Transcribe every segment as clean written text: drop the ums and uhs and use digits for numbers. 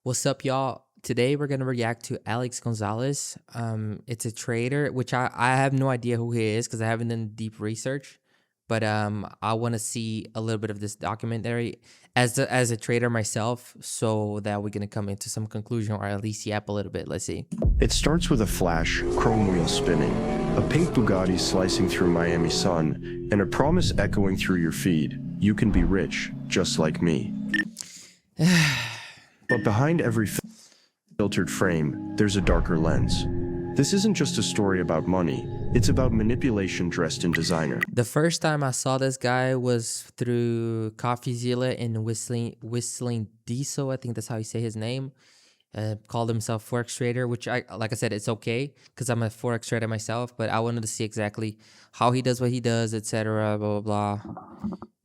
What's up, y'all? Today we're gonna react to Alex Gonzalez. It's a trader, which I have no idea who he is because I haven't done deep research. But I want to see a little bit of this documentary as a trader myself, so that we're gonna come into some conclusion or at least yap a little bit. Let's see. It starts with a flash, chrome wheel spinning, a pink Bugatti slicing through Miami sun, and a promise echoing through your feed. You can be rich, just like me. But behind every filtered frame, there's a darker lens. This isn't just a story about money. It's about manipulation dressed in designer. The first time I saw this guy was through CoffeeZilla and Whistling Diesel. I think that's how you say his name. Called himself Forex trader, which like I said, it's okay because I'm a Forex trader myself. But I wanted to see exactly how he does what he does, etc. Blah blah blah,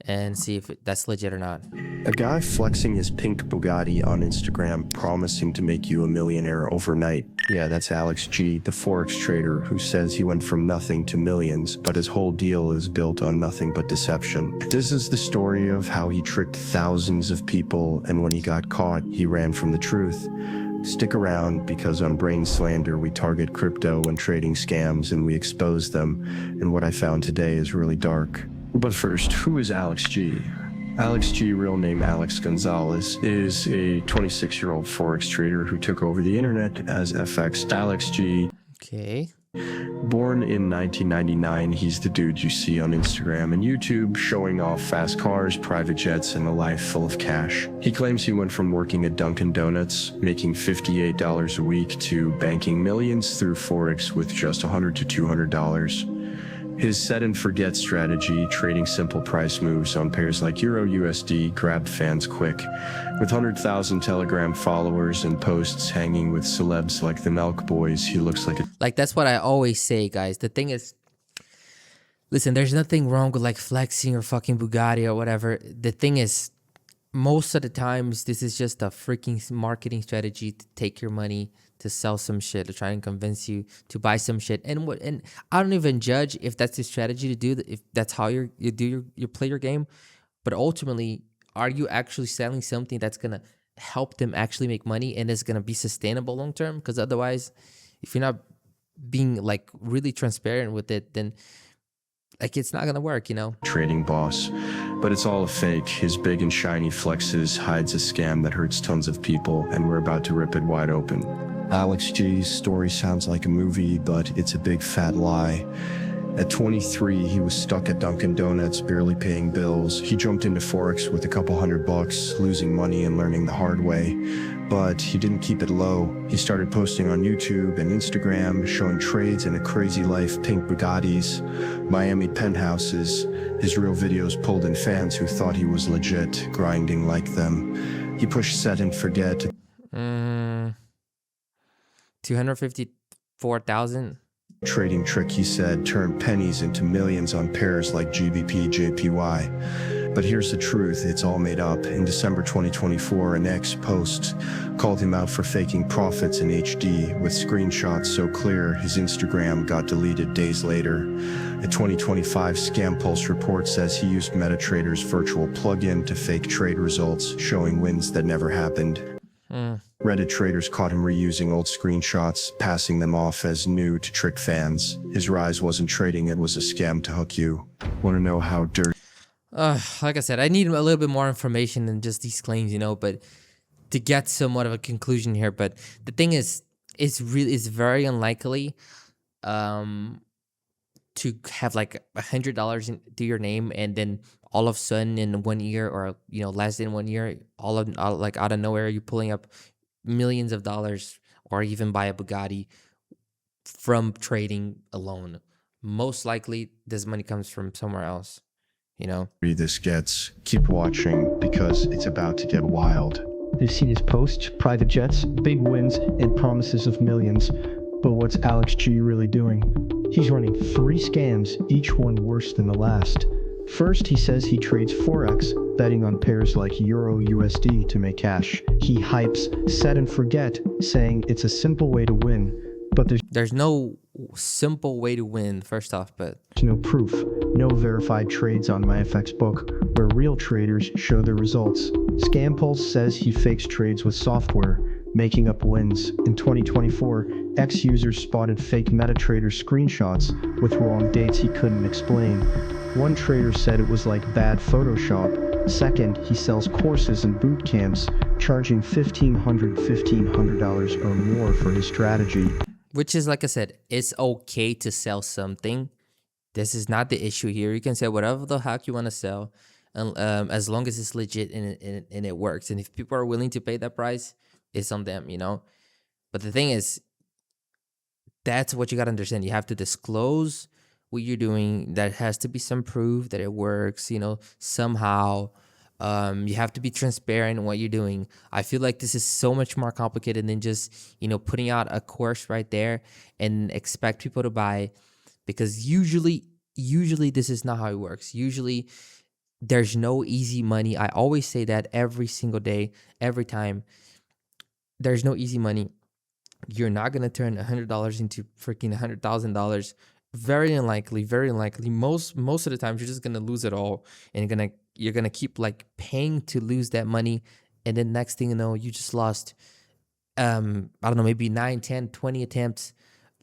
and see if that's legit or not. A guy flexing his pink Bugatti on Instagram, promising to make you a millionaire overnight. Yeah, that's Alex G, the Forex trader who says he went from nothing to millions, but his whole deal is built on nothing but deception. This is the story of how he tricked thousands of people, and when he got caught, he ran from the truth. Stick around, because on Brain Slander, we target crypto and trading scams, and we expose them, and what I found today is really dark. But first, who is Alex G? Alex G, real name Alex Gonzalez, is a 26-year-old Forex trader who took over the internet as FX. Alex G. Okay. Born in 1999, he's the dude you see on Instagram and YouTube showing off fast cars, private jets, and a life full of cash. He claims he went from working at Dunkin' Donuts, making $58 a week, to banking millions through Forex with just $100 to $200. His set and forget strategy, trading simple price moves on pairs like Euro USD, grabbed fans quick. With 100,000 Telegram followers and posts hanging with celebs like the Milk Boys, he looks like a... Like, that's what I always say, guys. The thing is, listen, there's nothing wrong with like flexing or fucking Bugatti or whatever. The thing is, most of the times, this is just a freaking marketing strategy to take your money, to sell some shit, to try and convince you to buy some shit. And I don't even judge if that's the strategy to do, if that's how you play your game. But ultimately, are you actually selling something that's gonna help them actually make money and is gonna be sustainable long term? Because otherwise, if you're not being like really transparent with it, then like it's not gonna work, you know? Trading boss. But it's all a fake. His big and shiny flexes hides a scam that hurts tons of people, and we're about to rip it wide open. Alex G's story sounds like a movie, but it's a big fat lie. At 23, he was stuck at Dunkin' Donuts, barely paying bills. He jumped into Forex with a couple $100, losing money and learning the hard way. But he didn't keep it low. He started posting on YouTube and Instagram, showing trades in a crazy life, pink Bugattis, Miami penthouses. His real videos pulled in fans who thought he was legit, grinding like them. He pushed set and forget. 254,000. Trading trick, he said, turned pennies into millions on pairs like GBP, JPY. But here's the truth, it's all made up. In December 2024, an ex-post called him out for faking profits in HD, with screenshots so clear his Instagram got deleted days later. A 2025 Scam Pulse report says he used MetaTrader's virtual plugin to fake trade results, showing wins that never happened. Reddit traders caught him reusing old screenshots, passing them off as new to trick fans. His rise wasn't trading, it was a scam to hook you. Want to know how dirty? Like I said, I need a little bit more information than just these claims, you know, but to get somewhat of a conclusion here. But the thing is, it's very unlikely to have like $100 to your name and then all of a sudden in 1 year, or you know, less than 1 year, like out of nowhere, you're pulling up millions of dollars, or even buy a Bugatti from trading alone. Most likely this money comes from somewhere else, you know? This gets. Keep watching, because it's about to get wild. You've seen his posts, private jets, big wins, and promises of millions. But what's Alex G really doing? He's running 3 scams, each one worse than the last. First, he says he trades Forex, betting on pairs like Euro USD to make cash. He hypes set and forget, saying it's a simple way to win. But there's no simple way to win, first off, but there's no proof, no verified trades on my FX book, where real traders show their results. Scam Pulse says he fakes trades with software, making up wins. In 2024, X users spotted fake MetaTrader screenshots with wrong dates he couldn't explain. One trader said it was like bad Photoshop. Second, he sells courses and boot camps, charging $1,500 or more for his strategy. Which is, like I said, it's okay to sell something. This is not the issue here. You can say whatever the heck you want to sell, as long as it's legit and it works. And if people are willing to pay that price, it's on them, you know. But the thing is, that's what you got to understand. You have to disclose what you're doing. There has to be some proof that it works, you know, somehow. You have to be transparent in what you're doing. I feel like this is so much more complicated than just, you know, putting out a course right there and expect people to buy, because usually this is not how it works. Usually there's no easy money. I always say that every single day, every time. There's no easy money. You're not going to turn $100 into freaking $100,000. Very unlikely, very unlikely. Most of the times you're just going to lose it all, and you're going to keep like paying to lose that money. And then next thing you know, you just lost, I don't know, maybe 9, 10, 20 attempts,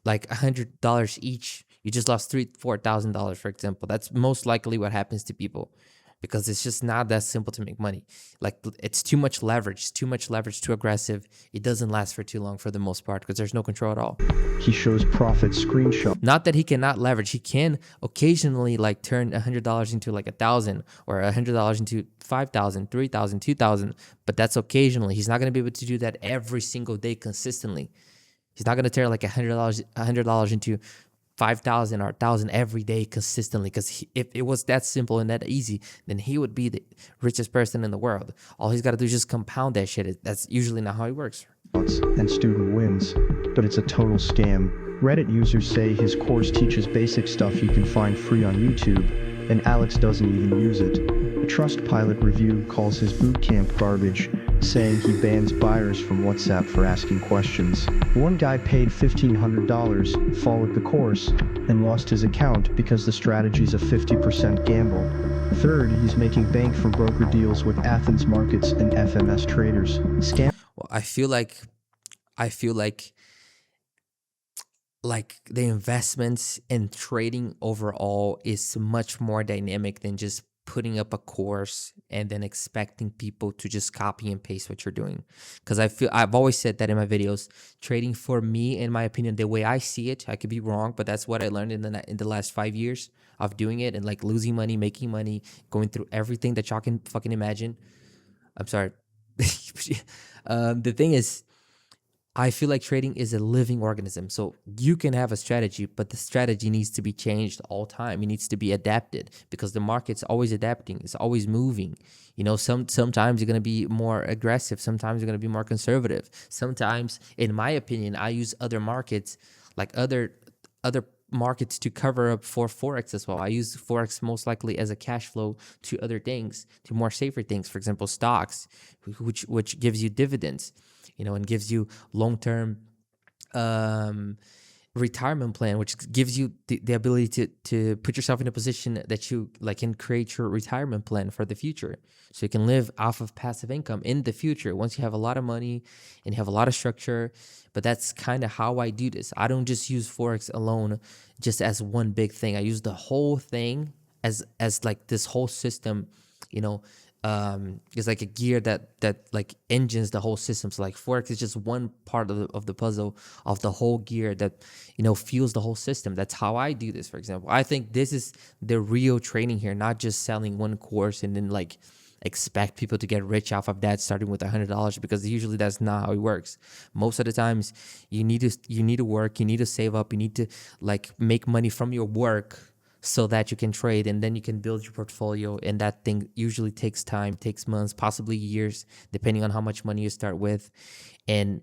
like $100 each. You just lost $3,000-$4,000, for example. That's most likely what happens to people, because it's just not that simple to make money. Like, it's too much leverage, too aggressive. It doesn't last for too long for the most part, because there's no control at all. He shows profit screenshot. Not that he cannot leverage. He can occasionally like turn $100 into like 1,000, or $100 into 5,000, 3,000, 2,000, but that's occasionally. He's not going to be able to do that every single day consistently. He's not going to turn like $100 into 5,000 or 1,000 every day consistently, because if it was that simple and that easy, then he would be the richest person in the world. All he's got to do is just compound that shit. That's usually not how it works. And student wins, but it's a total scam. Reddit users say his course teaches basic stuff you can find free on YouTube, and Alex doesn't even use it. A Trustpilot review calls his bootcamp garbage, saying he bans buyers from WhatsApp for asking questions. One guy paid $1,500, followed the course, and lost his account because the strategy's a 50% gamble. Third, he's making bank from broker deals with Athens markets and FMS traders. Well, I feel like the investments in trading overall is much more dynamic than just putting up a course and then expecting people to just copy and paste what you're doing. Because I've always said that in my videos, trading, for me, in my opinion, the way I see it, I could be wrong, but that's what I learned in the last 5 years of doing it, and like losing money, making money, going through everything that y'all can fucking imagine. I'm sorry. The thing is, I feel like trading is a living organism. So you can have a strategy, but the strategy needs to be changed all time. It needs to be adapted, because the market's always adapting. It's always moving. You know, sometimes you're going to be more aggressive. Sometimes you're going to be more conservative. Sometimes, in my opinion, I use other markets, like other markets, to cover up for Forex as well. I use Forex most likely as a cash flow to other things, to more safer things. For example, stocks, which gives you dividends, you know, and gives you long-term retirement plan, which gives you the ability to put yourself in a position that you like can create your retirement plan for the future, so you can live off of passive income in the future once you have a lot of money and you have a lot of structure. But that's kind of how I do this. I don't just use Forex alone just as one big thing. I use the whole thing as like this whole system, you know. It's like a gear that like engines the whole system. So like Forex is just one part of the puzzle of the whole gear that, you know, fuels the whole system. That's how I do this, for example. I think this is the real training here, not just selling one course and then like expect people to get rich off of that starting with $100, because usually that's not how it works. Most of the times you need to work, you need to save up, you need to like make money from your work, so that you can trade, and then you can build your portfolio. And that thing usually takes time, takes months, possibly years, depending on how much money you start with. And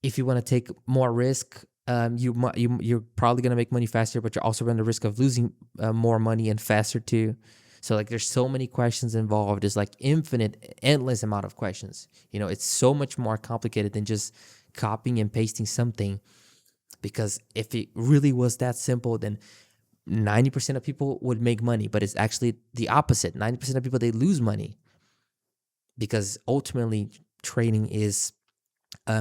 if you want to take more risk, you're probably going to make money faster, but you're also running the risk of losing more money and faster too. So like there's so many questions involved. There's like endless amount of questions. You know, it's so much more complicated than just copying and pasting something, because if it really was that simple, then 90% of people would make money. But it's actually the opposite. 90% of people, they lose money, because ultimately trading is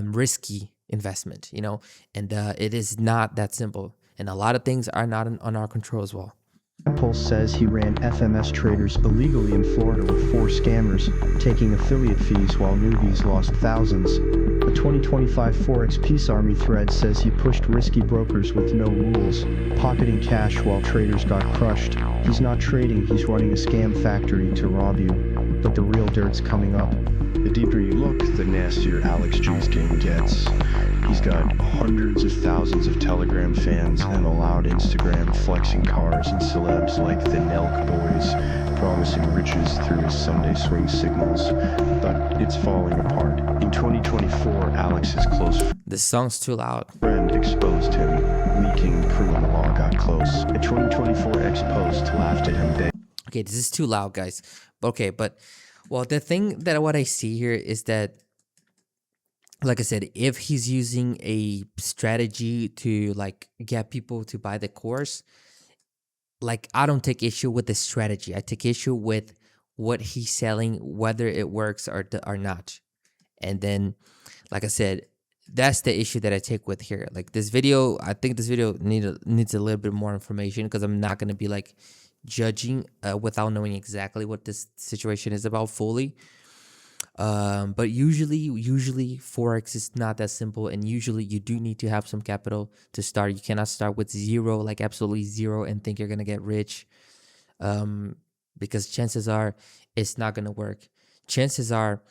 risky investment, you know, and it is not that simple. And a lot of things are not on our control as well. Pulse says he ran FMS traders illegally in Florida with 4 scammers, taking affiliate fees while newbies lost thousands. A 2025 Forex Peace Army thread says he pushed risky brokers with no rules, pocketing cash while traders got crushed. He's not trading, he's running a scam factory to rob you. But the real dirt's coming up. The deeper you look, the nastier Alex G's game gets. He's got hundreds of thousands of Telegram fans and allowed Instagram flexing cars and celebs like the Nelk Boys, promising riches through his Sunday swing signals. But it's falling apart. In 2024, Alex's close This song's too loud. friend exposed him, leaking proof when the law got close. A 2024 ex-post laughed at him. Okay, this is too loud, guys. Okay, but well, the thing that what I see here is that, like I said, if he's using a strategy to like get people to buy the course, like I don't take issue with the strategy. I take issue with what he's selling, whether it works or not. And then, like I said, that's the issue that I take with here. Like this video, I think this video needs a little bit more information, because I'm not gonna be like judging without knowing exactly what this situation is about fully. But usually Forex is not that simple, and usually you do need to have some capital to start. You cannot start with zero, like absolutely zero, and think you're gonna get rich, because chances are it's not gonna work. Chances are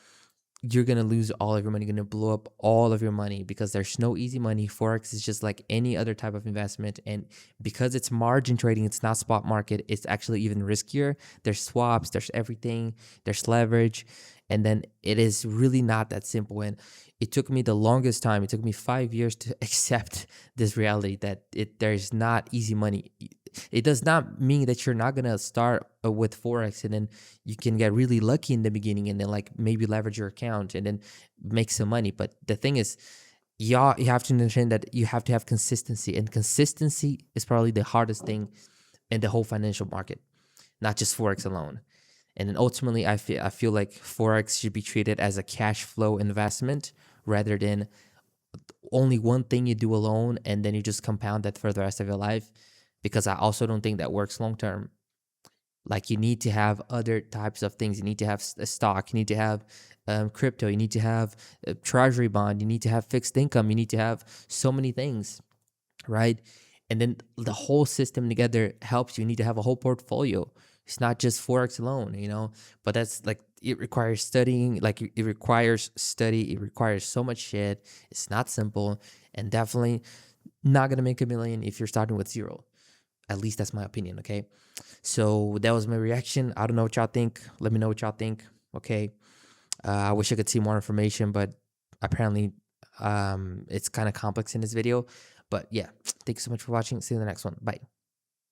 you're gonna lose all of your money, you're gonna blow up all of your money, because there's no easy money. Forex is just like any other type of investment, and because it's margin trading, it's not spot market, it's actually even riskier. There's swaps, there's everything, there's leverage, and then it is really not that simple. And it took me the longest time, it took me 5 years to accept this reality that there's not easy money. It does not mean that you're not gonna start with Forex and then you can get really lucky in the beginning and then like maybe leverage your account and then make some money. But the thing is, you have to understand that you have to have consistency, and consistency is probably the hardest thing in the whole financial market, not just Forex alone. And then ultimately, I feel like Forex should be treated as a cash flow investment rather than only one thing you do alone and then you just compound that for the rest of your life. Because I also don't think that works long term. Like you need to have other types of things. You need to have a stock. You need to have crypto. You need to have a treasury bond. You need to have fixed income. You need to have so many things, right? And then the whole system together helps you. You need to have a whole portfolio. It's not just Forex alone, you know. But that's like, it requires studying. Like it requires study. It requires so much shit. It's not simple, and definitely not gonna make $1 million if you're starting with zero. At least that's my opinion, okay? So that was my reaction. I don't know what y'all think. Let me know what y'all think, okay? I wish I could see more information, but apparently it's kind of complex in this video. But yeah, thank you so much for watching. See you in the next one. Bye.